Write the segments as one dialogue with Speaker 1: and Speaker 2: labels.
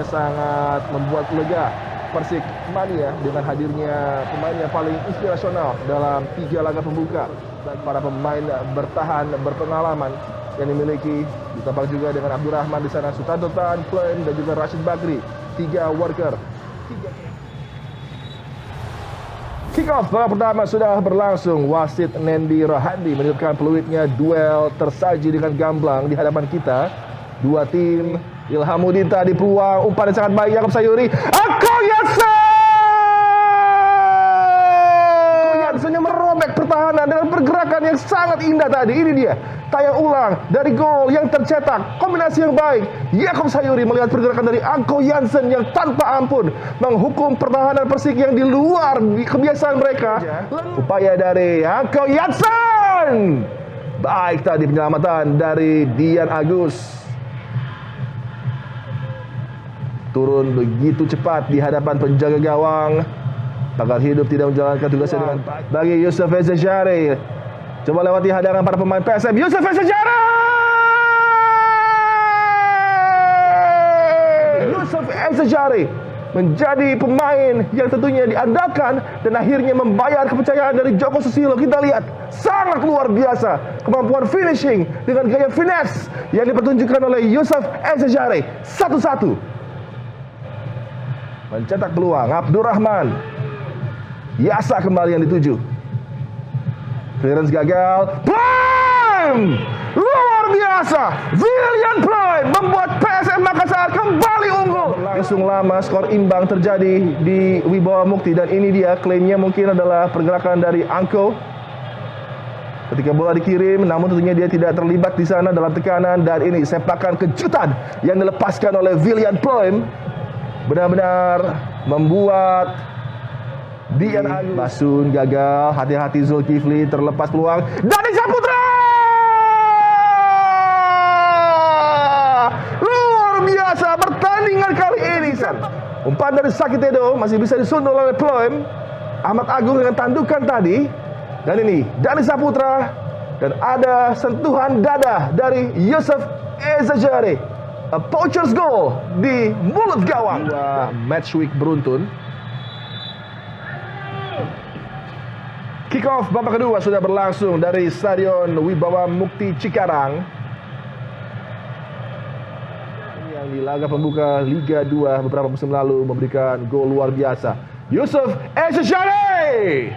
Speaker 1: Sangat membuat lega Persik Mania dengan hadirnya pemain yang paling inspirasional dalam 3 laga pembuka. Dan para pemain bertahan berpengalaman yang dimiliki ditambah juga dengan Abdurrahman di sana, Sutanto Tan, Ploem dan juga Rashid Bakri, 3 worker. Kick off babak pertama sudah berlangsung. Wasit Nendi Rohandi meniupkan peluitnya. Duel tersaji dengan gamblang di hadapan kita. Dua tim. Ilhamuddin tadi peluang, umpan yang sangat baik, Yaakob Sayuri. Angkau Jansen yang merobek pertahanan dengan pergerakan yang sangat indah tadi. Ini dia tayang ulang dari gol yang tercetak. Kombinasi yang baik. Yaakob Sayuri melihat pergerakan dari Angkau Jansen yang tanpa ampun menghukum pertahanan Persik yang di luar kebiasaan mereka. Upaya dari Angkau Jansen. Baik tadi penyelamatan dari Dian Agus. Turun begitu cepat di hadapan penjaga gawang. Pagar hidup tidak menjalankan tugasnya dengan baik. Bagi Yusuf Ezejari. Coba lewati hadangan para pemain PSM. Yusuf Ezejari! Yusuf Ezejari menjadi pemain yang tentunya diandalkan dan akhirnya membayar kepercayaan dari Joko Susilo. Kita lihat sangat luar biasa kemampuan finishing dengan gaya finesse yang dipertunjukkan oleh Yusuf Ezejari. 1-1. Mencetak peluang Abdurrahman. Yasa kembali yang dituju. Clearance gagal. Ploem! Luar biasa. William Ploem membuat PSM Makassar kembali unggul. Langsung lama skor imbang terjadi di Wibawa Mukti. Dan ini dia klaimnya mungkin adalah pergerakan dari Angkau. Ketika bola dikirim, namun tentunya dia tidak terlibat di sana dalam tekanan. Dan ini sepakan kejutan yang dilepaskan oleh William Ploem. Benar-benar membuat Dian Agus. Basun gagal, hati-hati Zulkifli, terlepas peluang. Dani Saputra! Luar biasa pertandingan kali ini. Umpan dari Sakitedo masih bisa disundul oleh Ploem. Ahmad Agung dengan tandukan tadi. Dan ini Dani Saputra. Dan ada sentuhan dada dari Yusuf Ezejari. A poacher's goal di mulut gawang. Match week beruntun. Kick off babak kedua sudah berlangsung dari Stadion Wibawa Mukti Cikarang. Yang di laga pembuka Liga 2 beberapa musim lalu memberikan gol luar biasa. Yusuf Ezejari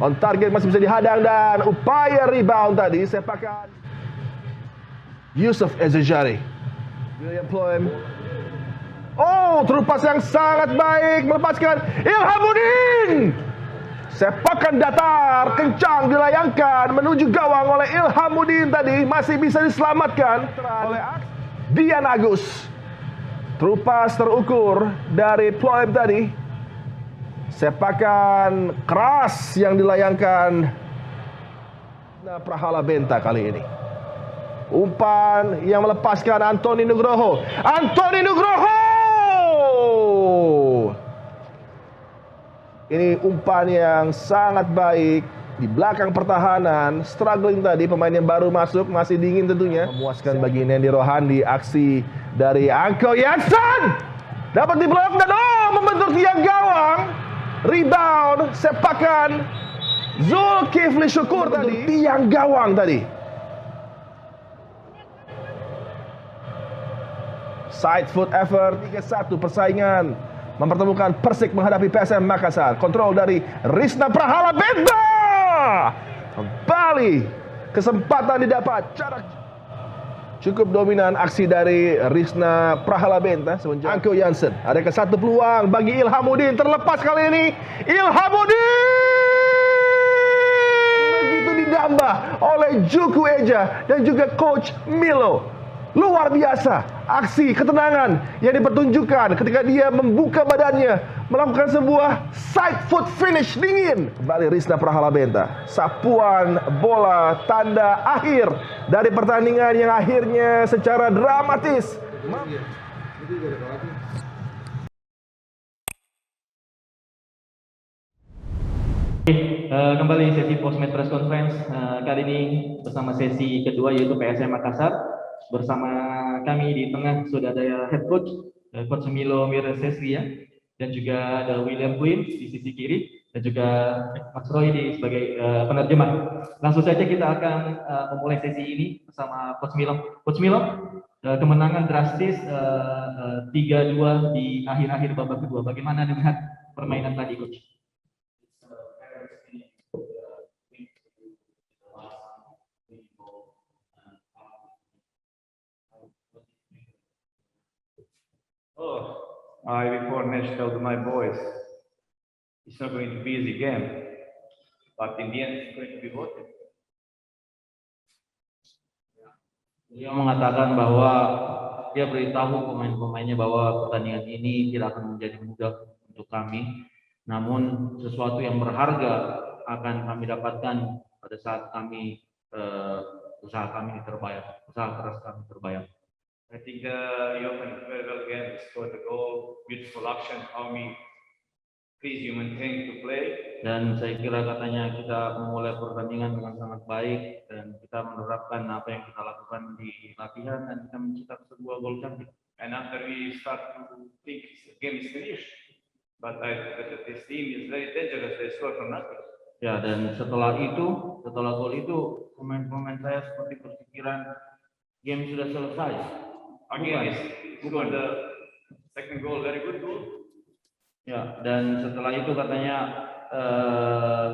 Speaker 1: on target masih bisa dihadang dan upaya rebound tadi sepakan Yusuf Ezejari. William Ploem. Oh, terupas yang sangat baik melepaskan Ilhamuddin. Sepakan datar kencang dilayangkan menuju gawang oleh Ilhamuddin tadi, masih bisa diselamatkan oleh Dian Agus. Terupas terukur dari Ploem tadi. Sepakan keras yang dilayangkan Prahala Benta kali ini. Umpan yang melepaskan Antoni Nugroho. Antoni Nugroho! Ini umpan yang sangat baik di belakang pertahanan. Struggling tadi pemain yang baru masuk, masih dingin tentunya. Memuaskan bagi Nendi Rohandi aksi dari Angkau Jansen. Dapat diblok dan membentur tiang gawang. Rebound sepakan Zulkifli Syukur tadi. Tiang gawang tadi. Side foot effort 3-1 persaingan mempertemukan Persik menghadapi PSM Makassar. Kontrol dari Risna Prahala Benta. Kembali kesempatan didapat. Cukup dominan aksi dari Risna Prahala Benta semenjak Angkau Jansen. Adakah satu peluang bagi Ilhamuddin, terlepas kali ini. Ilhamuddin begitu didambah oleh Juku Eja dan juga Coach Milo. Luar biasa aksi ketenangan yang dipertunjukkan ketika dia membuka badannya melakukan sebuah side foot finish dingin. Kembali Risna Prahala Benta. Sapuan bola tanda akhir dari pertandingan yang akhirnya secara dramatis.
Speaker 2: Kembali sesi post-match press conference kali ini bersama sesi kedua yaitu PSM Makassar. Bersama kami di tengah sudah ada head coach Coach Milo Miresesri ya, dan juga ada William Quinn di sisi kiri, dan juga Mas Roy sebagai penerjemah. Langsung saja kita akan memulai sesi ini bersama Coach Milo. Coach Milo, kemenangan drastis 3-2 di akhir-akhir babak kedua. Bagaimana melihat permainan tadi, Coach?
Speaker 3: Before match told my boys, it's not going to be easy game, but in the end it's going to be worth it.
Speaker 2: Dia mengatakan bahwa dia beritahu pemain-pemainnya bahwa pertandingan ini tidak akan menjadi mudah untuk kami, namun sesuatu yang berharga akan kami dapatkan pada saat kami usaha kami terbayar, usaha keras kami terbayar.
Speaker 3: I think Johan very well again scored the goal, beautiful action, how we please you maintain to play.
Speaker 2: Dan saya kira katanya kita memulai pertandingan dengan sangat baik dan kita menerapkan apa yang kita lakukan di latihan dan kita mencetak sebuah gol cantik.
Speaker 3: And after we start to think the game is finished, but this team is very dangerous. They score from nothing.
Speaker 2: Ya, dan setelah gol itu pemain-pemain saya seperti berpikiran game sudah selesai.
Speaker 3: Again, he scored the second goal, very good goal.
Speaker 2: Ya, dan setelah itu katanya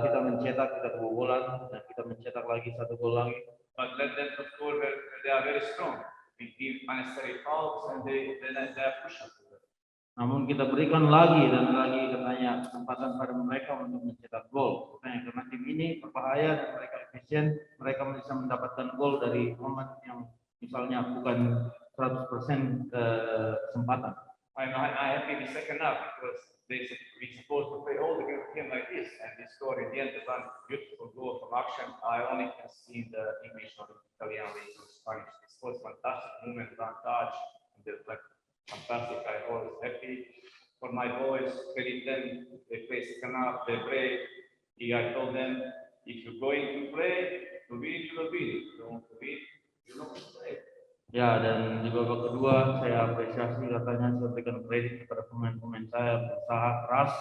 Speaker 2: kita mencetak, kita kebobolan dan kita mencetak lagi satu gol lagi.
Speaker 3: But let them score, they are very strong. We give unnecessary fouls and they are pushing.
Speaker 2: Namun kita berikan lagi dan lagi katanya kesempatan pada mereka untuk mencetak gol. Katanya karena tim ini berbahaya dan mereka efisien, mereka bisa mendapatkan gol dari momen yang misalnya bukan 100% kesempatan.
Speaker 3: I'm happy the second half because we supposed to play all the game like this, and they scored in the end. One beautiful goal from action. I only can see the English or Italian league or Spanish. This was fantastic moment, one touch, like fantastic. I was happy for my boys. Credit them. They play second half. They play. I told them, if you're going to play, to win, you will win. If you don't win, you don't play.
Speaker 2: Ya, dan di babak kedua saya apresiasi katanya saya berikan kredit kepada pemain-pemain saya berusaha keras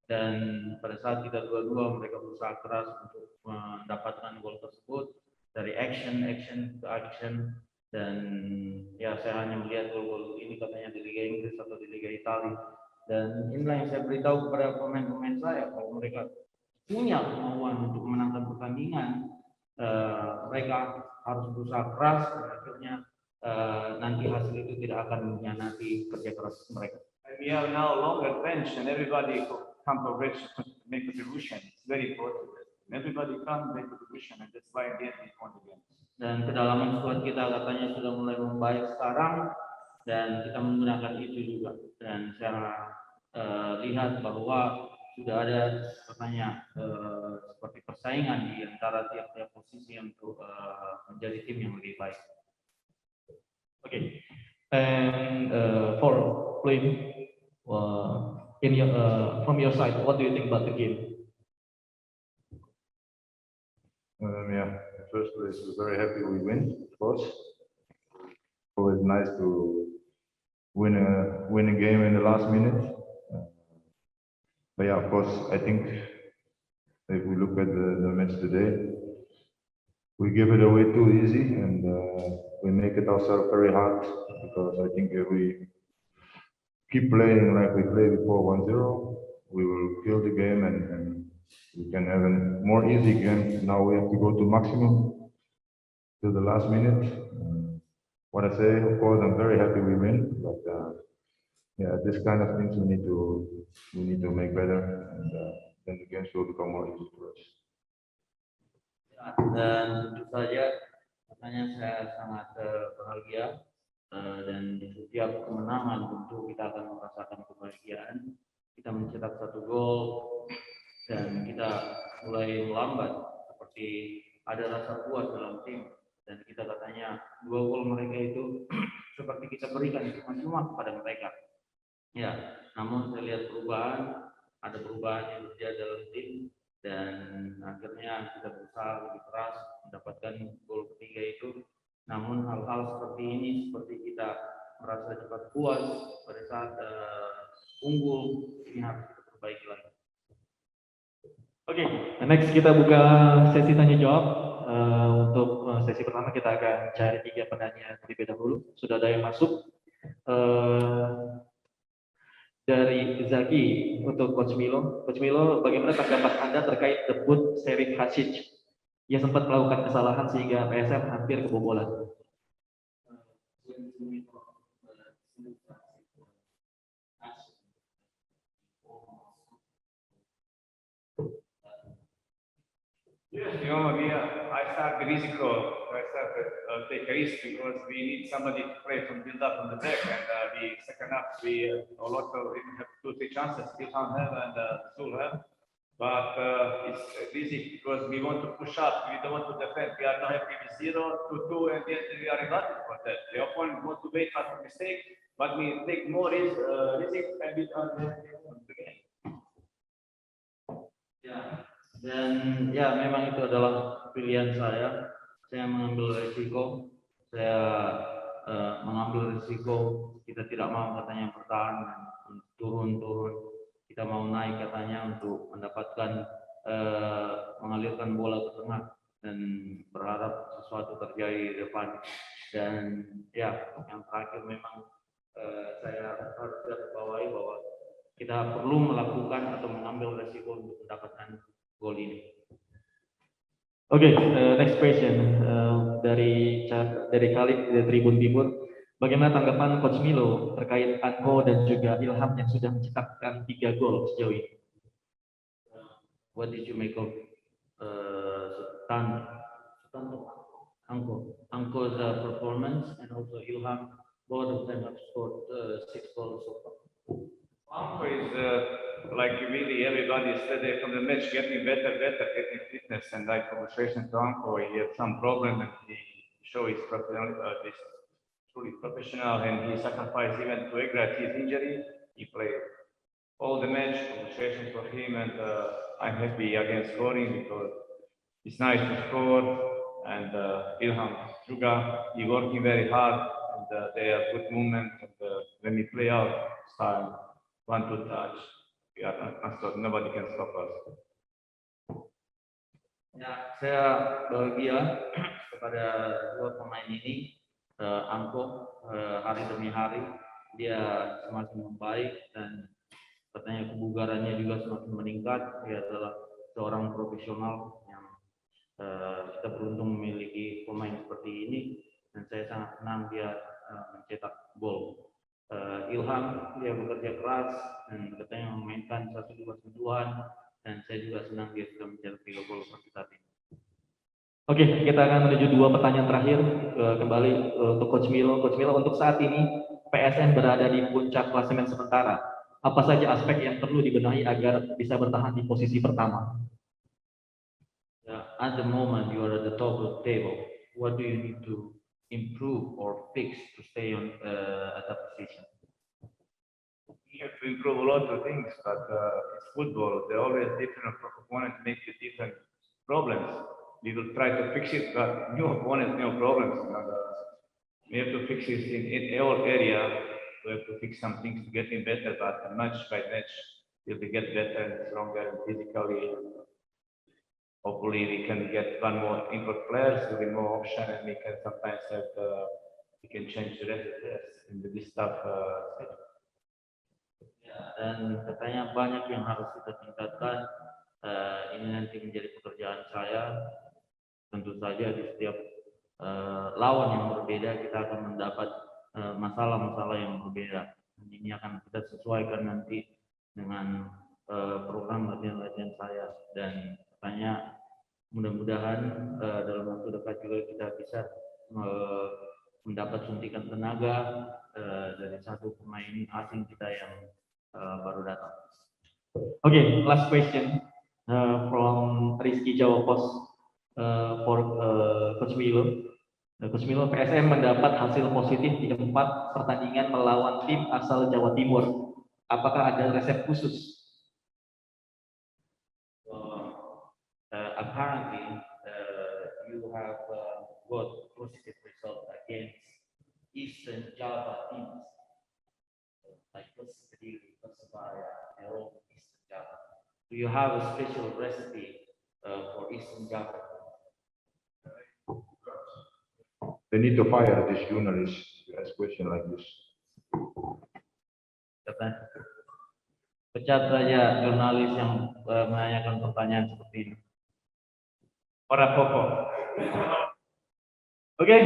Speaker 2: dan pada saat kita dua-dua mereka berusaha keras untuk mendapatkan gol tersebut dari action ke action dan ya saya hanya melihat gol-gol ini katanya di Liga Inggris atau di Liga Italia dan inilah yang saya beritahu kepada pemain-pemain saya kalau mereka punya kemauan untuk memenangkan pertandingan mereka harus berusaha keras dan akhirnya nanti hasil itu tidak akan mengkhianati kerja keras mereka.
Speaker 3: And we have now a longer bench and everybody come to make a contribution. It's very important. Everybody come make a contribution and that's why in the end we won the game.
Speaker 2: Dan kedalaman squad kita katanya sudah mulai membaik sekarang dan kita menggunakan itu juga dan saya lihat bahwa sudah ada katanya seperti persaingan di antara tiap-tiap posisi untuk menjadi tim yang lebih baik. Okay, and for playing from your side, what do you think about the game?
Speaker 4: Yeah, in first place, we're very happy we win, of course. Always nice to win a game in the last minute. But yeah, of course, I think if we look at the match today, we give it away too easy and we make it ourselves very hard because I think if we keep playing like we played before 1-0, we will kill the game and we can have a more easy game. Now we have to go to maximum till the last minute. What I say, of course, I'm very happy we win, but yeah, this kind of things we need to make better, and then the games will become more easy for us.
Speaker 2: Dan tentu saja katanya saya sangat bahagia dan di setiap kemenangan tentu kita akan merasakan kebahagiaan. Kita mencetak satu gol dan kita mulai melambat seperti ada rasa puas dalam tim dan kita katanya 2 gol mereka itu seperti kita berikan cuma kepada mereka. Ya, namun saya lihat ada perubahan yang terjadi dalam tim dan akhirnya kita berusaha lebih keras mendapatkan gol ketiga itu. Namun hal-hal seperti ini seperti kita merasa cepat puas pada saat unggul, ini harus kita perbaiki lagi.
Speaker 5: Oke, next kita buka sesi tanya jawab. Untuk sesi pertama kita akan cari 3 penanya terlebih dahulu. Sudah ada yang masuk. Dari Zaki untuk Coach Milo. Coach Milo, bagaimana tanggapan Anda terkait debut Serik Hasic yang sempat melakukan kesalahan sehingga PSM hampir kebobolan?
Speaker 3: Yes, I start the risiko. I start to take a risk because we need somebody to play from build up on the back, and the second half we a lot of even have 2-3 chances. Ilham have and Zul have, but it's easy because we want to push up. We don't want to defend. We are not happy with 0-2, and yet we are excited for that. The opponent want to wait for a mistake, but we take more risk and we are the game.
Speaker 2: Ya. Dan ya memang itu adalah pilihan saya. Saya mengambil risiko. Saya mengambil risiko. Kita tidak mau katanya bertahan dan turun-turun. Kita mau naik katanya untuk mendapatkan mengalirkan bola ke tengah dan berharap sesuatu terjadi di depan. Dan ya yang terakhir memang saya harus garisbawahi bahwa kita perlu melakukan atau mengambil risiko untuk mendapatkan gol ini.
Speaker 5: Oke, next question dari Khalid dari Tribun Timur. Bagaimana tanggapan Coach Milo terkait Anko dan juga Ilham yang sudah mencetakkan 3 gol sejauh ini?
Speaker 2: What did you make of Anko's performance and also Ilham? Both of them have scored 6 goals so far.
Speaker 3: Anko is like really everybody said from the match getting better, getting fitness, and like conversation to Anko, he had some problem and he showed his this truly professional, and he sacrificed even to aggravate his injury. He played all the match, conversation for him, and I'm happy against scoring because it's nice to score, and Ilham juga, he working very hard, and they have good movement, and when we play out, style. 1-2 touch. We are not, nobody can stop us.
Speaker 2: Ya, saya bahagia kepada 2 pemain ini. Anko hari demi hari dia semakin membaik dan katanya kebugarannya juga semakin meningkat. Dia adalah seorang profesional yang kita beruntung memiliki pemain seperti ini, dan saya sangat senang dia mencetak gol. Ilham dia bekerja keras dan katanya memainkan 1-2 sentuhan, dan saya juga senang dia sudah mencetak 3 gol seperti tadi.
Speaker 5: Oke, kita akan menuju 2 pertanyaan terakhir kembali untuk Coach Milo. Coach Milo, untuk saat ini PSM berada di puncak klasemen sementara. Apa saja aspek yang perlu dibenahi agar bisa bertahan di posisi pertama?
Speaker 2: At the moment you are at the top of the table. What do you need to improve or fix to stay on at that position?
Speaker 3: We have to improve a lot of things, but it's football. There are always different opponents make the different problems. We will try to fix it, but new opponents, new problems. We have to fix it in all area. We have to fix some things to get in better, but match by match, we'll get better and stronger physically. Hopefully we can get one more import players with more option, and we can sometimes have we can change the rest in this stuff.
Speaker 2: Ya, dan katanya banyak yang harus kita tingkatkan. Ini nanti menjadi pekerjaan saya. Tentu saja di setiap lawan yang berbeda kita akan mendapat masalah-masalah yang berbeda. Dan ini akan kita sesuaikan nanti dengan program latihan-latihan saya, dan katanya mudah-mudahan dalam waktu dekat juga kita bisa mendapat suntikan tenaga dari satu pemain asing kita yang baru datang.
Speaker 5: Okay, last question from Rizky Jawa Pos for Coach Milo. Coach Milo, PSM mendapat hasil positif di 4 pertandingan melawan tim asal Jawa Timur. Apakah ada resep khusus?
Speaker 2: Apparently, you have got positive result against Eastern Eastern Java teams, like Persik, Persebaya, Eropa, Eastern Java. Do you have a special recipe for Eastern Java?
Speaker 4: They need to fire this journalist to ask question like this.
Speaker 2: Pecat saja jurnalis yang menanyakan pertanyaan seperti ini. Ora popo. Oke.